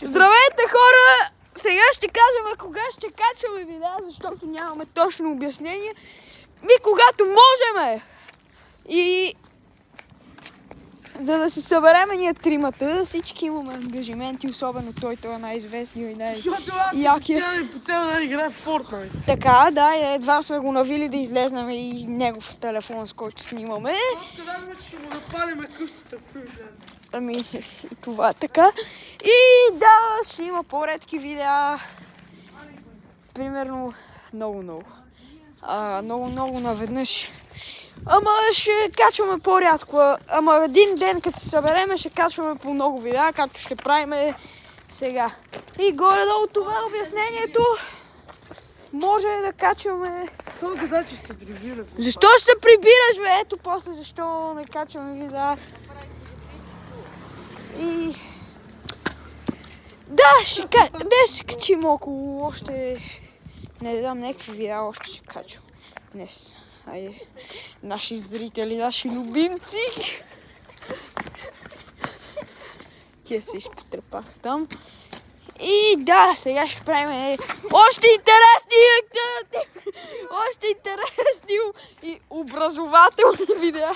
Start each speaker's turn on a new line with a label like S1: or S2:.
S1: Здравейте, хора! Сега ще кажем кога ще качваме видеа, защото нямаме точно обяснение. Когато можеме! И за да се събереме ние тримата, всички имаме ангажименти, особено той е най-известният и най-якият.
S2: По цял ден играе в Fortnite.
S1: Така, да, едва сме го навили да излезнем и негов телефон, с който снимаме.
S2: Казахме, че ще му запалиме къщата.
S1: Ами, и това е така. И да, ще има по-редки видеа. Примерно много. Много наведнъж. Ама ще качваме по-рядко. Ама един ден, като се събереме, ще качваме по много видеа, както ще правим сега. И горе-долу това е обяснението. Може да качваме...
S2: Той каза, че ще прибира.
S1: Защо ще се прибираш, бе? Ето после защо не качваме видеа. И... Да, ще качим около още... Не знам, някакви видеа още ще качвам днес. Айде, наши зрители, наши любимци. Тия се изпотрепаха там. И да, сега ще правим още интересни и образователни видеа.